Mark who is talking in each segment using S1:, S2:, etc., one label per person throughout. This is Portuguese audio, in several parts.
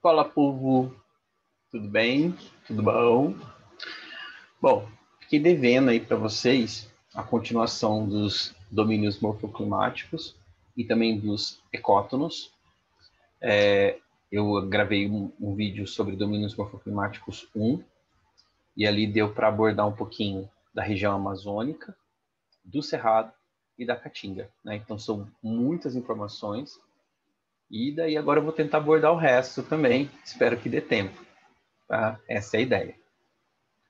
S1: Fala, povo, tudo bem? Tudo bom? Bom, fiquei devendo aí para vocês a continuação dos domínios morfoclimáticos e também dos ecótonos. Eu gravei um vídeo sobre domínios morfoclimáticos 1 e ali deu para abordar um pouquinho da região amazônica, do Cerrado e da Caatinga, né? Então são muitas informações e daí agora eu vou tentar abordar o resto também, espero que dê tempo, tá? Essa é a ideia.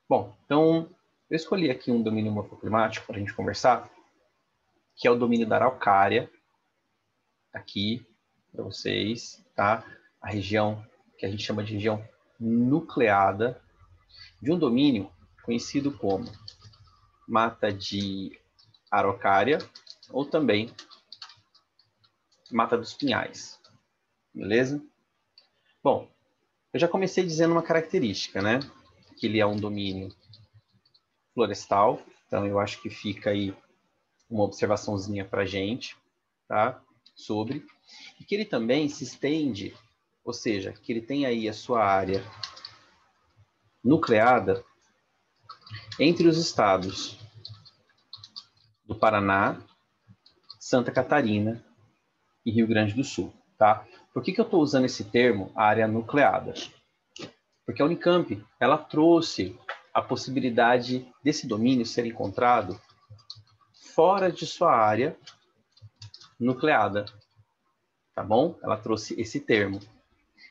S1: Bom, então eu escolhi aqui um domínio morfoclimático para a gente conversar, que é o domínio da Araucária, aqui para vocês, tá? A região que a gente chama de região nucleada, de um domínio conhecido como Mata de Araucária, ou também Mata dos Pinhais, beleza? Bom, eu já comecei dizendo uma característica, né? Que ele é um domínio florestal, então eu acho que fica aí uma observaçãozinha para a gente, tá? Sobre, e que ele também se estende, ou seja, que ele tem aí a sua área nucleada entre os estados do Paraná, Santa Catarina e Rio Grande do Sul, tá? Por que eu estou usando esse termo, área nucleada? Porque a Unicamp, ela trouxe a possibilidade desse domínio ser encontrado fora de sua área nucleada, tá bom? Ela trouxe esse termo.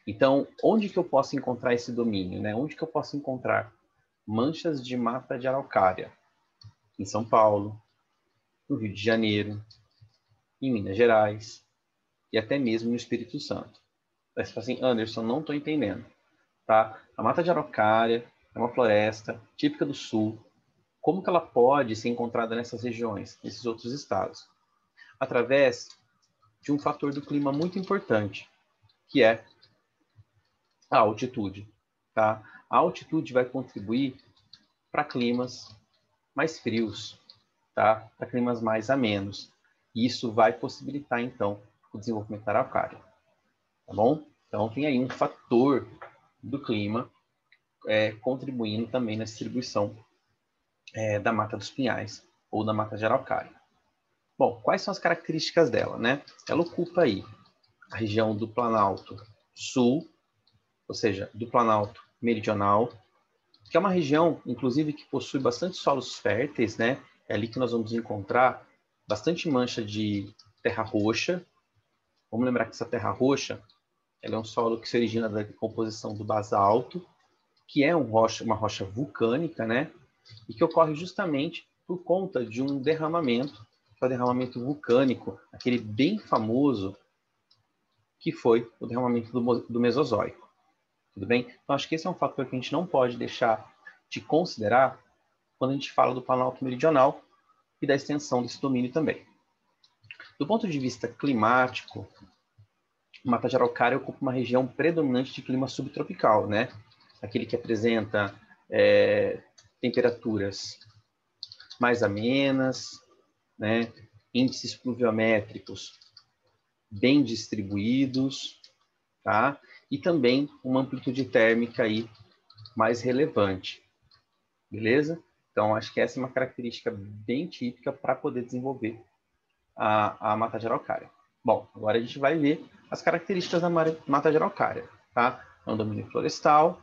S1: Então, onde que eu posso encontrar esse domínio, né? Onde que eu posso encontrar manchas de mata de araucária? Em São Paulo, no Rio de Janeiro, em Minas Gerais e até mesmo no Espírito Santo. Aí você fala assim, Anderson, não estou entendendo. Tá? A mata de araucária é uma floresta típica do Sul. Como que ela pode ser encontrada nessas regiões, nesses outros estados? Através de um fator do clima muito importante, que é a altitude. Tá? A altitude vai contribuir para climas mais frios, tá? Para climas mais amenos. E isso vai possibilitar, então, o desenvolvimento da araucária. Tá bom? Então, tem aí um fator do clima contribuindo também na distribuição da mata dos pinhais ou da mata de araucária. Bom, quais são as características dela, né? Ela ocupa aí a região do Planalto Sul, ou seja, do Planalto Meridional, que é uma região, inclusive, que possui bastante solos férteis, né? É ali que nós vamos encontrar bastante mancha de terra roxa. Vamos lembrar que essa terra roxa, ela é um solo que se origina da composição do basalto, que é uma rocha vulcânica, né? E que ocorre justamente por conta de um derramamento, que é o derramamento vulcânico, aquele bem famoso, que foi o derramamento do Mesozoico. Tudo bem? Então, acho que esse é um fator que a gente não pode deixar de considerar quando a gente fala do Planalto Meridional e da extensão desse domínio também. Do ponto de vista climático, o Mata de Araucária ocupa uma região predominante de clima subtropical, né? Aquele que apresenta temperaturas mais amenas, né? Índices pluviométricos bem distribuídos, tá? E também uma amplitude térmica aí mais relevante, beleza? Então, acho que essa é uma característica bem típica para poder desenvolver a mata de araucária. Bom, agora a gente vai ver as características da mata de araucária, tá? É um domínio florestal,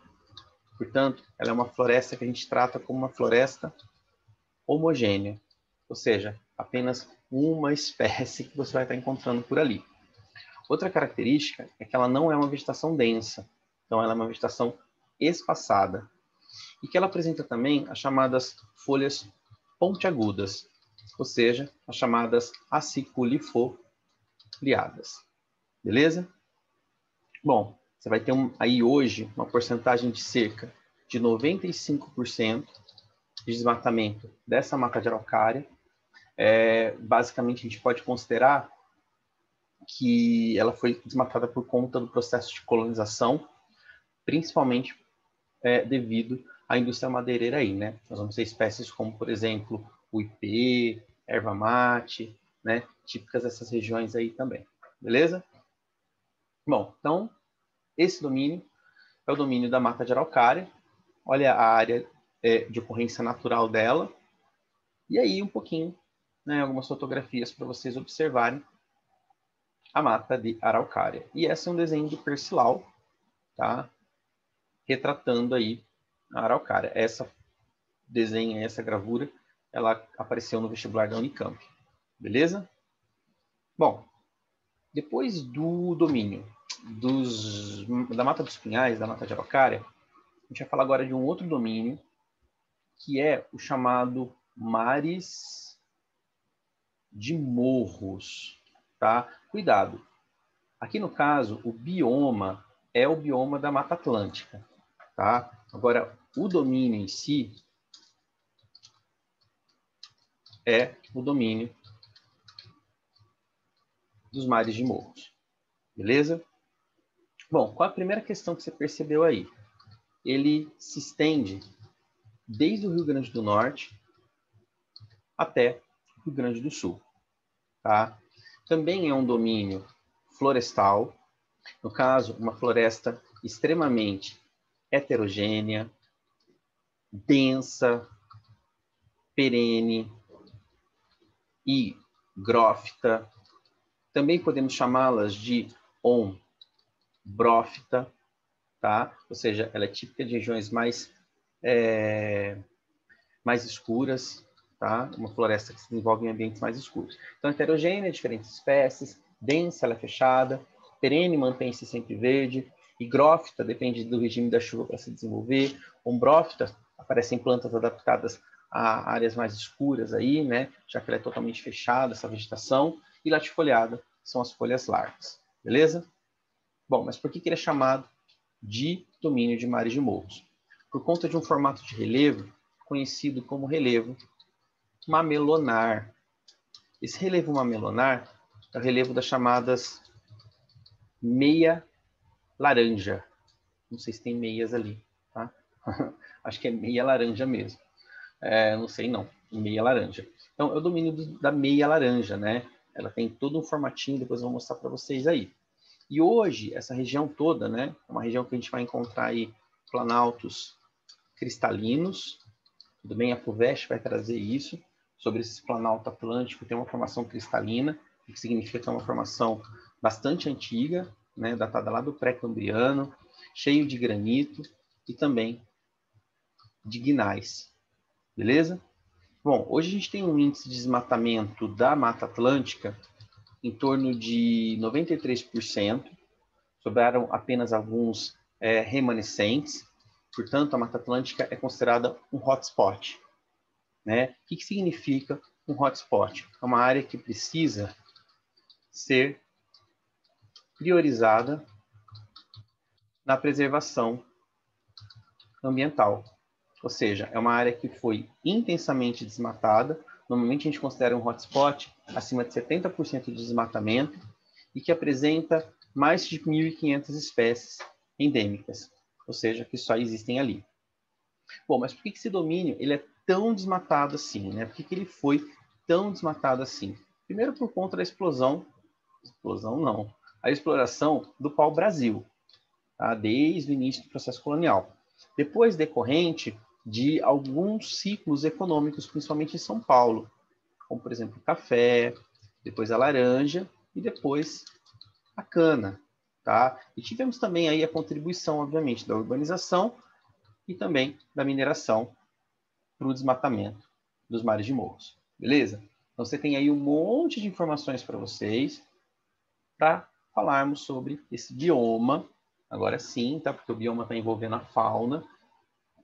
S1: portanto, ela é uma floresta que a gente trata como uma floresta homogênea, ou seja, apenas uma espécie que você vai estar encontrando por ali. Outra característica é que ela não é uma vegetação densa, então ela é uma vegetação espaçada, e que ela apresenta também as chamadas folhas pontiagudas, ou seja, as chamadas aciculifoliadas. Beleza? Bom, você vai ter aí hoje uma porcentagem de cerca de 95% de desmatamento dessa mata de araucária. Basicamente, a gente pode considerar que ela foi desmatada por conta do processo de colonização, principalmente devido à indústria madeireira aí, né? Nós vamos ter espécies como, por exemplo, o ipê, erva mate, né? Típicas dessas regiões aí também. Beleza? Bom, então, Esse domínio é o domínio da mata de araucária. Olha a área de ocorrência natural dela. E aí um pouquinho, né, algumas fotografias para vocês observarem a mata de araucária. E esse é um desenho de Percival, tá? Retratando aí a araucária. Essa desenho, essa gravura, ela apareceu no vestibular da Unicamp. Beleza? Bom, depois do domínio da mata dos pinhais, da mata de araucária, a gente vai falar agora de um outro domínio, que é o chamado mares de morros, tá? Cuidado. Aqui no caso, o bioma é o bioma da Mata Atlântica, tá? Agora, o domínio em si é o domínio dos mares de morros, beleza? Bom, qual a primeira questão que você percebeu aí? Ele se estende desde o Rio Grande do Norte até o Rio Grande do Sul, tá? Também é um domínio florestal, no caso, uma floresta extremamente heterogênea, densa, perene e grófita. Também podemos chamá-las de ombrófita, tá? Ou seja, ela é típica de regiões mais escuras, tá? Uma floresta que se desenvolve em ambientes mais escuros. Então, heterogênea, diferentes espécies, densa, ela é fechada, perene, mantém-se sempre verde, higrófita, depende do regime da chuva para se desenvolver, ombrófita, aparecem plantas adaptadas a áreas mais escuras aí, né? Já que ela é totalmente fechada, essa vegetação, e latifoliada, são as folhas largas, beleza? Bom, mas por que ele é chamado de domínio de mares de morros? Por conta de um formato de relevo conhecido como relevo mamelonar. Esse relevo mamelonar é o relevo das chamadas meia laranja. Não sei se tem meias ali, tá? Acho que é meia laranja mesmo. Não sei não, meia laranja. Então, é o domínio da meia laranja, né? Ela tem todo um formatinho, depois eu vou mostrar para vocês aí. E hoje, essa região toda, né? É uma região que a gente vai encontrar aí planaltos cristalinos. Tudo bem? A FUVEST vai trazer isso, sobre esse planalto atlântico, tem uma formação cristalina, o que significa que é uma formação bastante antiga, né, datada lá do pré-cambriano, cheio de granito e também de guinais. Beleza? Bom, hoje a gente tem um índice de desmatamento da Mata Atlântica em torno de 93%, sobraram apenas alguns remanescentes, portanto, a Mata Atlântica é considerada um hotspot. Né? O que significa um hotspot? É uma área que precisa ser priorizada na preservação ambiental. Ou seja, é uma área que foi intensamente desmatada. Normalmente a gente considera um hotspot acima de 70% de desmatamento e que apresenta mais de 1.500 espécies endêmicas, ou seja, que só existem ali. Bom, mas por que esse domínio ele é tão desmatado assim, né? Por que ele foi tão desmatado assim? Primeiro por conta da exploração do pau-brasil, tá? Desde o início do processo colonial. Depois decorrente de alguns ciclos econômicos, principalmente em São Paulo, como por exemplo o café, depois a laranja e depois a cana, tá? E tivemos também aí a contribuição, obviamente, da urbanização e também da mineração para o desmatamento dos mares de morros. Beleza? Então você tem aí um monte de informações para vocês para falarmos sobre esse bioma, agora sim, tá? Porque o bioma está envolvendo a fauna,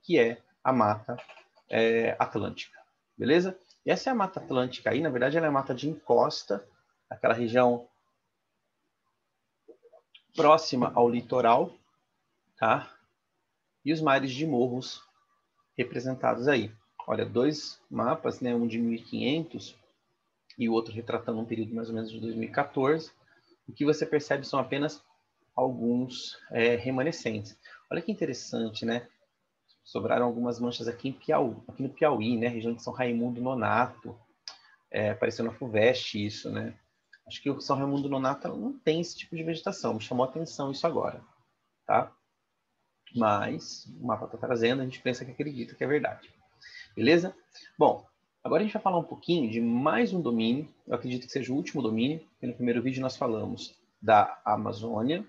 S1: que é a Mata Atlântica. Beleza? E essa é a Mata Atlântica aí, na verdade, ela é a mata de encosta, aquela região próxima ao litoral, tá? E os mares de morros representados aí. Olha, dois mapas, né? Um de 1500 e o outro retratando um período mais ou menos de 2014. O que você percebe são apenas alguns remanescentes. Olha que interessante, né? Sobraram algumas manchas aqui no Piauí, né? Região de São Raimundo Nonato. Apareceu na FUVEST isso, né? Acho que o São Raimundo Nonato não tem esse tipo de vegetação. Me chamou a atenção isso agora. tá? Mas o mapa está trazendo, a gente pensa que acredita que é verdade. Beleza? Bom, agora a gente vai falar um pouquinho de mais um domínio, eu acredito que seja o último domínio, porque no primeiro vídeo nós falamos da Amazônia,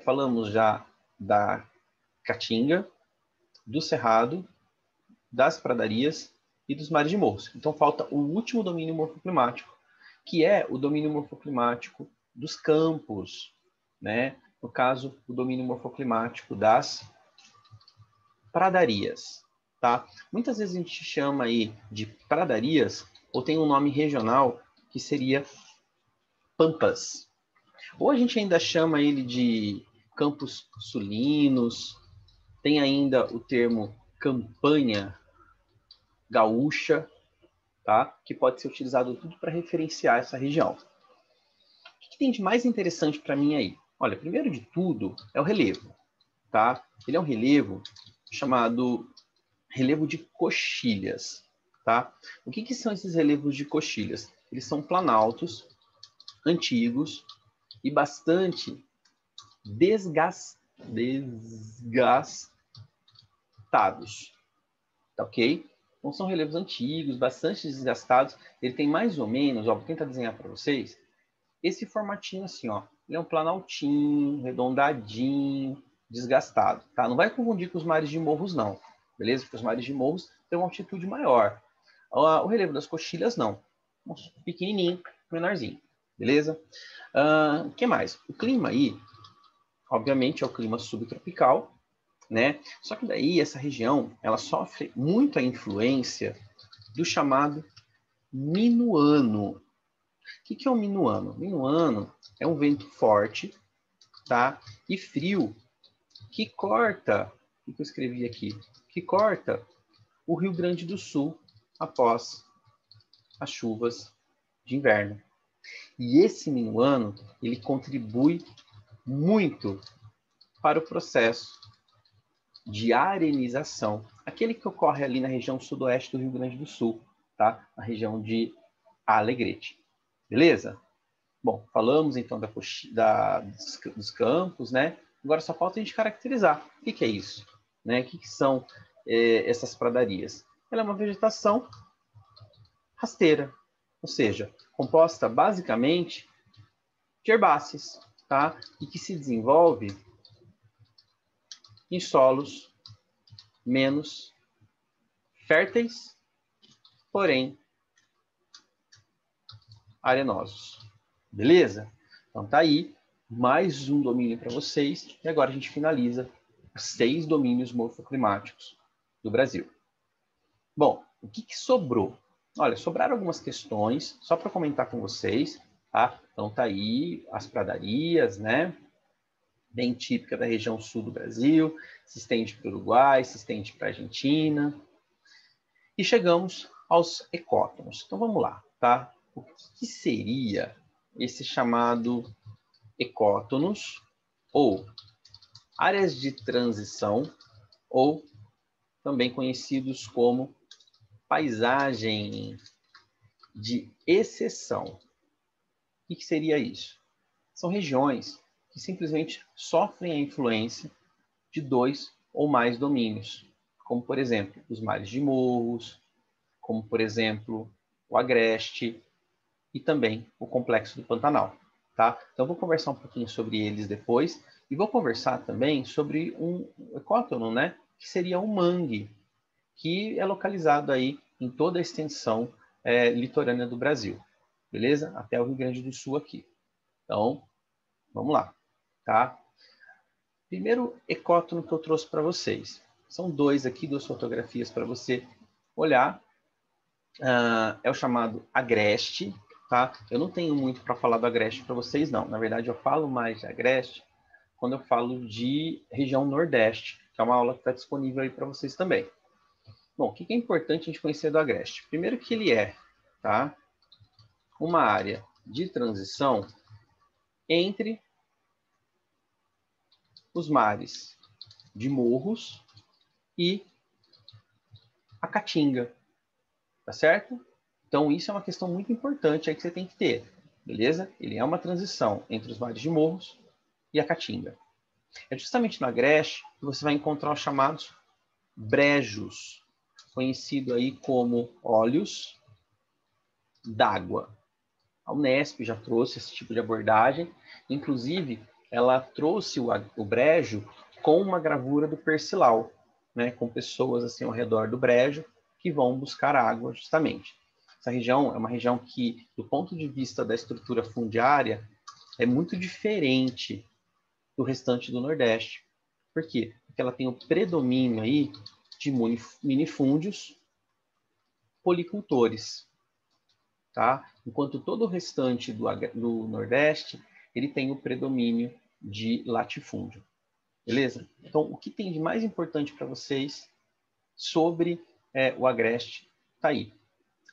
S1: falamos já da Caatinga, do Cerrado, das pradarias e dos mares de morros. Então falta o último domínio morfoclimático, que é o domínio morfoclimático dos campos, né? No caso, o domínio morfoclimático das pradarias, tá? Muitas vezes a gente chama aí de pradarias, ou tem um nome regional que seria pampas. Ou a gente ainda chama ele de campos sulinos, tem ainda o termo campanha gaúcha, tá? Que pode ser utilizado tudo para referenciar essa região. O que tem de mais interessante para mim aí? Olha, primeiro de tudo é o relevo, tá? Ele é um relevo chamado relevo de coxilhas, tá? O que são esses relevos de coxilhas? Eles são planaltos, antigos e bastante desgastados, tá ok? Então são relevos antigos, bastante desgastados. Ele tem mais ou menos, ó, vou tentar desenhar para vocês, esse formatinho assim, ó. Ele é um planaltinho, redondadinho, desgastado, tá? Não vai confundir com os mares de morros, não, beleza? Porque os mares de morros têm uma altitude maior. O relevo das coxilhas, não. Um pequenininho, menorzinho, beleza? O que mais? O clima aí, obviamente, é o clima subtropical, né? Só que daí essa região, ela sofre muito a influência do chamado minuano. O que é o minuano? O minuano é um vento forte, tá? E frio que corta, o que eu escrevi aqui? Que corta o Rio Grande do Sul após as chuvas de inverno. E esse minuano, ele contribui muito para o processo de arenização, aquele que ocorre ali na região sudoeste do Rio Grande do Sul, tá? Na região de Alegrete. Beleza? Bom, falamos então dos campos, né? Agora só falta a gente caracterizar. O que é isso? Né? O que são essas pradarias? Ela é uma vegetação rasteira, ou seja, composta basicamente de herbáceas, tá? E que se desenvolve em solos menos férteis, porém arenosos. Beleza? Então tá aí mais um domínio para vocês e agora a gente finaliza os 6 domínios morfoclimáticos do Brasil. Bom, o que sobrou? Olha, sobraram algumas questões só para comentar com vocês, tá? Então tá aí as pradarias, né? Bem típica da região sul do Brasil, se estende para o Uruguai, se estende para a Argentina. E chegamos aos ecótonos. Então vamos lá, tá? O que seria esse chamado ecótonos, ou áreas de transição, ou também conhecidos como paisagem de exceção? O que seria isso? São regiões que simplesmente sofrem a influência de 2 ou mais domínios, como, por exemplo, os mares de morros, como, por exemplo, o agreste e também o complexo do Pantanal. Tá? Então, eu vou conversar um pouquinho sobre eles depois e vou conversar também sobre um ecótono, né? Que seria o mangue, que é localizado aí em toda a extensão litorânea do Brasil, beleza? Até o Rio Grande do Sul aqui. Então, vamos lá, tá? Primeiro ecótono que eu trouxe para vocês. São 2 aqui, 2 fotografias para você olhar. É o chamado agreste, tá? Eu não tenho muito para falar do agreste para vocês, não. Na verdade, eu falo mais de agreste quando eu falo de região nordeste, que é uma aula que está disponível aí para vocês também. Bom, o que é importante a gente conhecer do agreste? Primeiro que ele é, tá? Uma área de transição entre os mares de Morros e a Caatinga, tá certo? Então, isso é uma questão muito importante aí que você tem que ter, beleza? Ele é uma transição entre os mares de Morros e a Caatinga. É justamente no Agreste que você vai encontrar os chamados brejos, conhecido aí como olhos d'água. A Unesp já trouxe esse tipo de abordagem, inclusive ela trouxe o brejo com uma gravura do Percival, né, com pessoas assim ao redor do brejo que vão buscar água justamente. Essa região é uma região que, do ponto de vista da estrutura fundiária, é muito diferente do restante do Nordeste. Por quê? Porque ela tem o predomínio aí de minifúndios policultores, tá? Enquanto todo o restante do Nordeste, ele tem o predomínio de latifúndio. Beleza? Então, o que tem de mais importante para vocês sobre o Agreste está aí.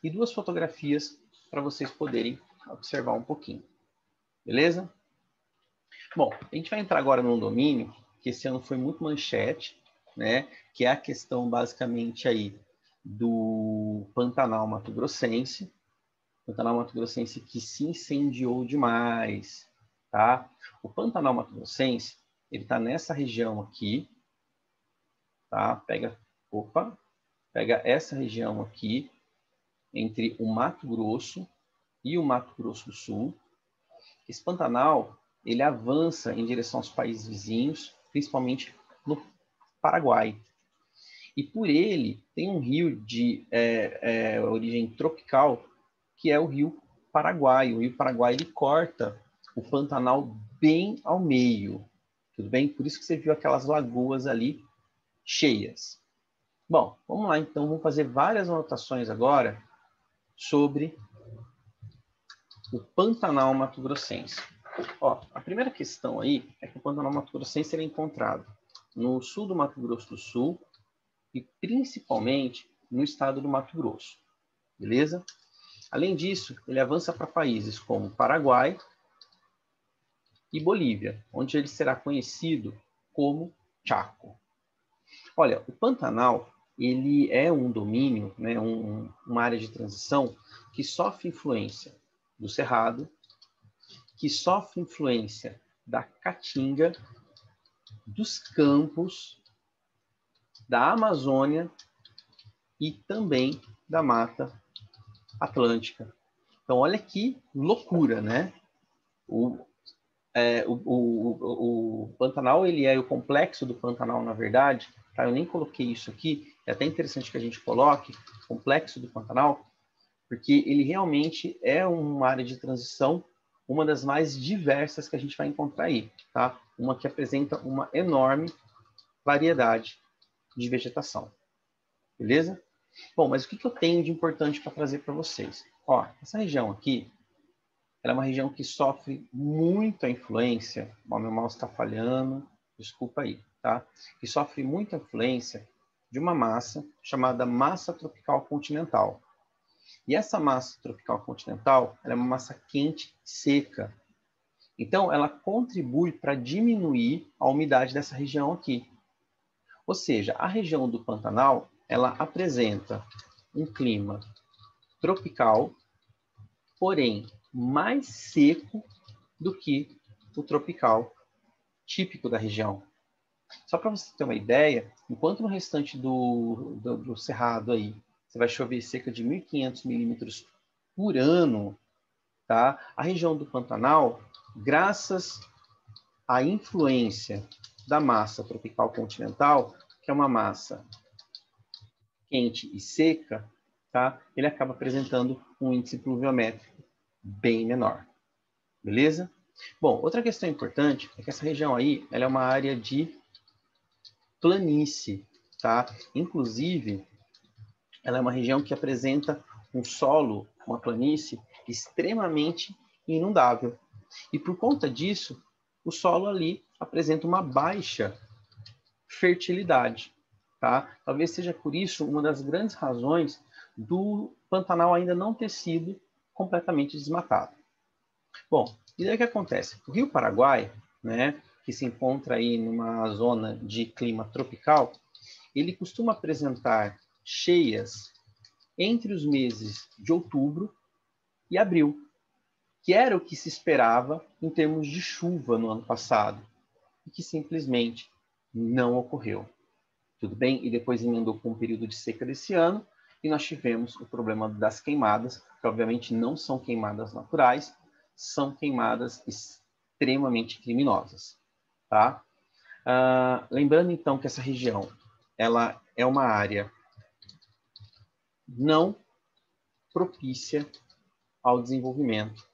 S1: E duas fotografias para vocês poderem observar um pouquinho. Beleza? Bom, a gente vai entrar agora num domínio que esse ano foi muito manchete, né? Que é a questão basicamente aí do Pantanal Mato Grossense. Pantanal Mato Grossense que se incendiou demais, tá? O Pantanal Mato Grossense, ele está nessa região aqui, tá? Pega essa região aqui, entre o Mato Grosso e o Mato Grosso do Sul. Esse Pantanal, ele avança em direção aos países vizinhos, principalmente no Paraguai. E por ele tem um rio de origem tropical, que é o Rio Paraguai. O Rio Paraguai ele corta o Pantanal bem ao meio, tudo bem? Por isso que você viu aquelas lagoas ali cheias. Bom, vamos lá então, vamos fazer várias anotações agora sobre o Pantanal Mato Grossense. Ó, a primeira questão aí é que o Pantanal Mato Grossense é encontrado no sul do Mato Grosso do Sul e principalmente no estado do Mato Grosso, beleza? Além disso, ele avança para países como Paraguai e Bolívia, onde ele será conhecido como Chaco. Olha, o Pantanal ele é um domínio, né, uma área de transição que sofre influência do Cerrado, que sofre influência da Caatinga, dos Campos, da Amazônia e também da Mata Atlântica. Então, olha que loucura, né? O Pantanal, ele é o complexo do Pantanal, na verdade, tá? Eu nem coloquei isso aqui, é até interessante que a gente coloque o complexo do Pantanal, porque ele realmente é uma área de transição, uma das mais diversas que a gente vai encontrar aí, tá? Uma que apresenta uma enorme variedade de vegetação, beleza? Bom, mas o que eu tenho de importante para trazer para vocês? Ó, essa região aqui, ela é uma região que sofre muita influência, ó, meu mouse está falhando, desculpa aí, tá? Que sofre muita influência de uma massa chamada massa tropical continental. E essa massa tropical continental, ela é uma massa quente seca. Então, ela contribui para diminuir a umidade dessa região aqui. Ou seja, a região do Pantanal, ela apresenta um clima tropical, porém mais seco do que o tropical típico da região. Só para você ter uma ideia, enquanto no restante do Cerrado aí, você vai chover cerca de 1.500 milímetros por ano, tá? A região do Pantanal, graças à influência da massa tropical continental, que é uma massa quente e seca, tá? Ele acaba apresentando um índice pluviométrico bem menor. Beleza? Bom, outra questão importante é que essa região aí, ela é uma área de planície, tá? Inclusive, ela é uma região que apresenta um solo, uma planície extremamente inundável. E por conta disso, o solo ali apresenta uma baixa fertilidade, tá? Talvez seja por isso uma das grandes razões do Pantanal ainda não ter sido completamente desmatado. Bom, e daí o que acontece? O Rio Paraguai, né, que se encontra aí numa zona de clima tropical, ele costuma apresentar cheias entre os meses de outubro e abril, que era o que se esperava em termos de chuva no ano passado. e que simplesmente não ocorreu. Tudo bem? E depois emendou com um período de seca desse ano, e nós tivemos o problema das queimadas, que obviamente não são queimadas naturais, são queimadas extremamente criminosas. Tá? Lembrando então que essa região ela é uma área não propícia ao desenvolvimento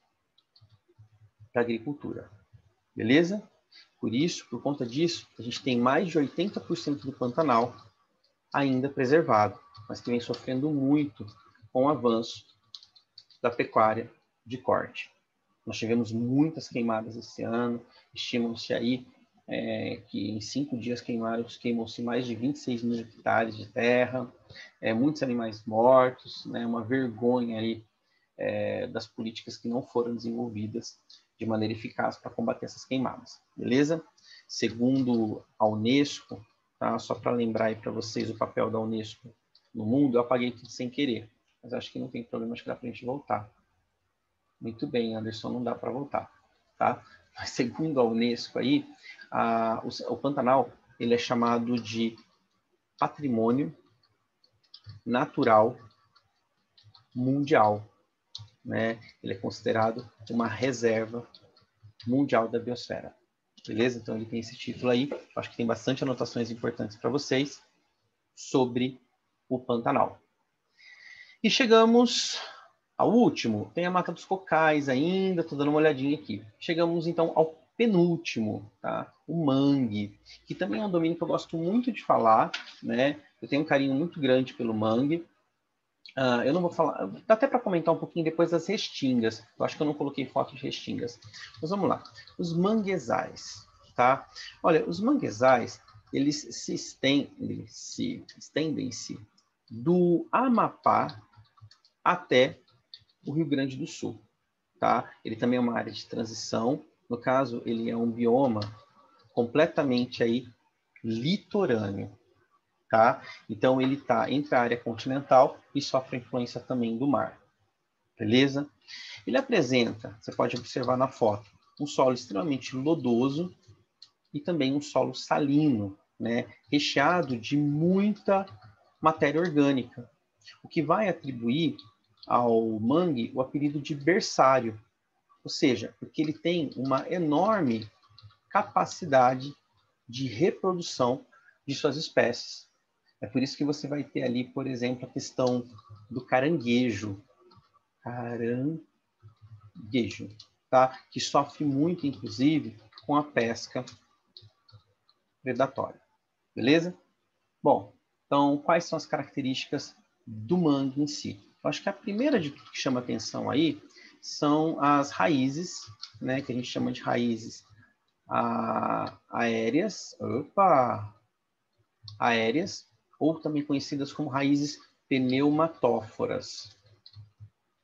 S1: da agricultura. Beleza? Por isso, por conta disso, a gente tem mais de 80% do Pantanal ainda preservado, mas que vem sofrendo muito com o avanço da pecuária de corte. Nós tivemos muitas queimadas esse ano, estimam-se aí que em 5 dias queimou-se mais de 26 mil hectares de terra, muitos animais mortos, né, uma vergonha aí das políticas que não foram desenvolvidas de maneira eficaz para combater essas queimadas, beleza? Segundo a Unesco, tá? Só para lembrar aí para vocês o papel da Unesco no mundo, eu apaguei tudo sem querer, mas acho que não tem problema, acho que dá para a gente voltar. Muito bem, Anderson, não dá para voltar, tá? Mas segundo a Unesco aí, o Pantanal ele é chamado de patrimônio natural mundial, né? Ele é considerado uma reserva mundial da biosfera, beleza? Então ele tem esse título aí. Acho que tem bastante anotações importantes para vocês sobre o Pantanal. E chegamos ao último. Tem a Mata dos Cocais ainda, estou dando uma olhadinha aqui. Chegamos então ao penúltimo, tá? O mangue, que também é um domínio que eu gosto muito de falar, né? Eu tenho um carinho muito grande pelo mangue. Eu não vou falar, dá até para comentar um pouquinho depois das restingas. Eu acho que eu não coloquei foto de restingas. Mas vamos lá. Os manguezais, tá? Olha, os manguezais, eles se estendem-se do Amapá até o Rio Grande do Sul, tá? Ele também é uma área de transição. No caso, ele é um bioma completamente aí litorâneo. Tá? Então, ele está entre a área continental e sofre influência também do mar. Beleza? Ele apresenta, você pode observar na foto, um solo extremamente lodoso e também um solo salino, né? Recheado de muita matéria orgânica, o que vai atribuir ao mangue o apelido de berçário, ou seja, porque ele tem uma enorme capacidade de reprodução de suas espécies. É por isso que você vai ter ali, por exemplo, a questão do caranguejo. Caranguejo, tá? Que sofre muito, inclusive, com a pesca predatória. Beleza? Bom, então, quais são as características do mangue em si? Eu acho que a primeira de tudo que chama atenção aí são as raízes, né? Que a gente chama de raízes aéreas. Aéreas, ou também conhecidas como raízes pneumatóforas.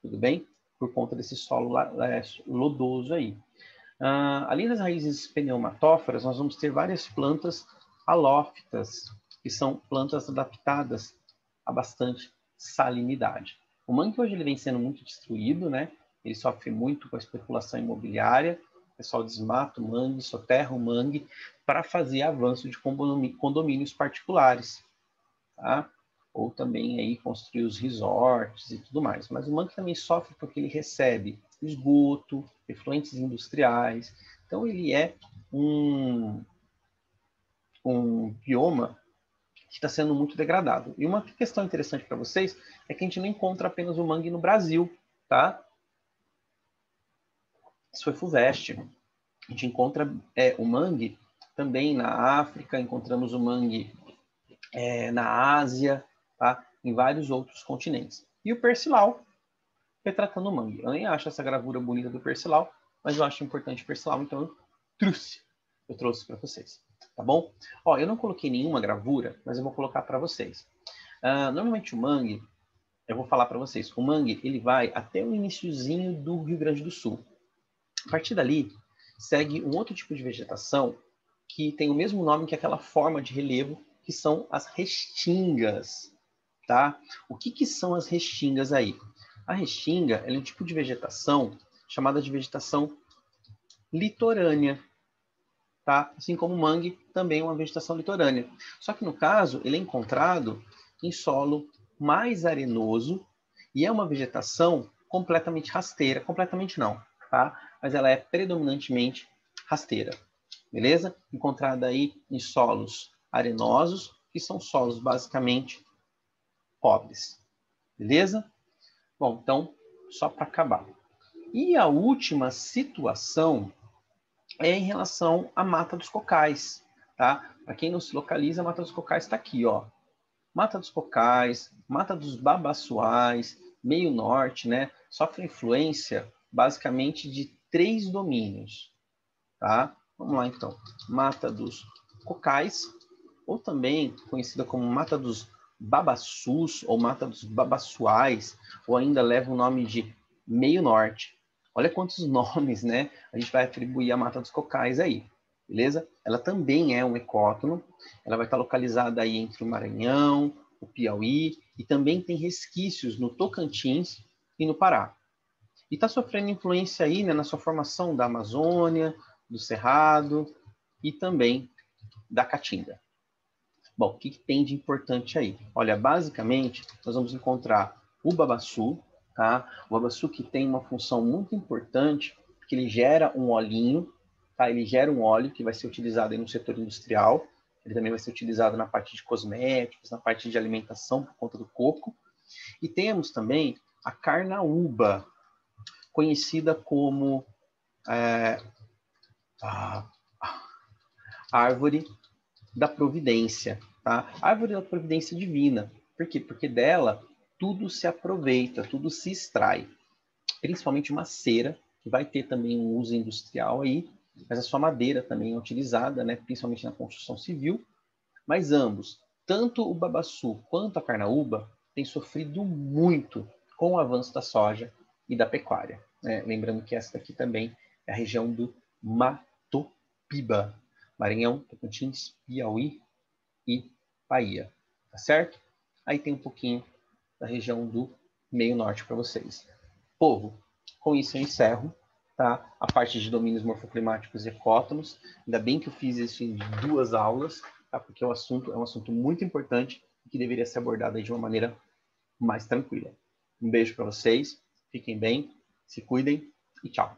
S1: Tudo bem? Por conta desse solo lodoso aí. Além das raízes pneumatóforas, nós vamos ter várias plantas halófitas, que são plantas adaptadas a bastante salinidade. O mangue hoje ele vem sendo muito destruído, né? Ele sofre muito com a especulação imobiliária. O pessoal desmata o mangue, soterra o mangue para fazer avanço de condomínios particulares, tá? Ou também aí construir os resorts e tudo mais. Mas o mangue também sofre porque ele recebe esgoto, efluentes industriais. Então ele é um bioma que está sendo muito degradado. E uma questão interessante para vocês é que a gente não encontra apenas o mangue no Brasil, tá? Isso foi FUVEST. A gente encontra o mangue também na África, encontramos o mangue na Ásia, tá? Em vários outros continentes. E o percilau, retratando o mangue. Eu nem acho essa gravura bonita do percilau, mas eu acho importante o percilau, então eu trouxe para vocês, tá bom? Ó, eu não coloquei nenhuma gravura, mas eu vou colocar para vocês. Normalmente o mangue, eu vou falar para vocês, o mangue ele vai até o iniciozinho do Rio Grande do Sul. A partir dali, segue um outro tipo de vegetação que tem o mesmo nome que aquela forma de relevo, que são as restingas, tá? O que são as restingas aí? A restinga é um tipo de vegetação chamada de vegetação litorânea. tá? Assim como o mangue, também é uma vegetação litorânea. Só que no caso, ele é encontrado em solo mais arenoso e é uma vegetação completamente rasteira, completamente não, tá? Mas ela é predominantemente rasteira, beleza? Encontrada aí em solos arenosos, que são solos basicamente pobres, beleza? Bom, então, só para acabar. E a última situação é em relação à Mata dos Cocais, tá? Para quem não se localiza, a Mata dos Cocais está aqui, ó. Mata dos Cocais, Mata dos Babaçuais, Meio Norte, né? Sofre influência basicamente de 3 domínios, tá? Vamos lá então. Mata dos Cocais, ou também conhecida como Mata dos Babaçus ou Mata dos Babaçuais, ou ainda leva o nome de Meio Norte. Olha quantos nomes, né? A gente vai atribuir à Mata dos Cocais aí, beleza? Ela também é um ecótono, ela vai estar localizada aí entre o Maranhão, o Piauí, e também tem resquícios no Tocantins e no Pará. E está sofrendo influência aí, né, na sua formação da Amazônia, do Cerrado e também da Caatinga. Bom, o que tem de importante aí? Olha, basicamente, nós vamos encontrar o babaçu, tá? O babaçu que tem uma função muito importante, que ele gera um olhinho, tá? Ele gera um óleo que vai ser utilizado aí no setor industrial, ele também vai ser utilizado na parte de cosméticos, na parte de alimentação por conta do coco. E temos também a carnaúba, conhecida como a árvore da providência, tá? Árvore da providência divina. Por quê? Porque dela tudo se aproveita, tudo se extrai. Principalmente uma cera, que vai ter também um uso industrial aí, mas a sua madeira também é utilizada, né? Principalmente na construção civil. Mas ambos, tanto o babaçu quanto a carnaúba, têm sofrido muito com o avanço da soja e da pecuária, né? Lembrando que essa daqui também é a região do Matopiba, Maranhão, Tocantins, Piauí e Bahia, tá certo? Aí tem um pouquinho da região do meio norte para vocês. Povo, com isso eu encerro, tá? A parte de domínios morfoclimáticos e ecótonos. Ainda bem que eu fiz isso em 2 aulas, tá? Porque o assunto é um assunto muito importante e que deveria ser abordado aí de uma maneira mais tranquila. Um beijo para vocês, fiquem bem, se cuidem e tchau.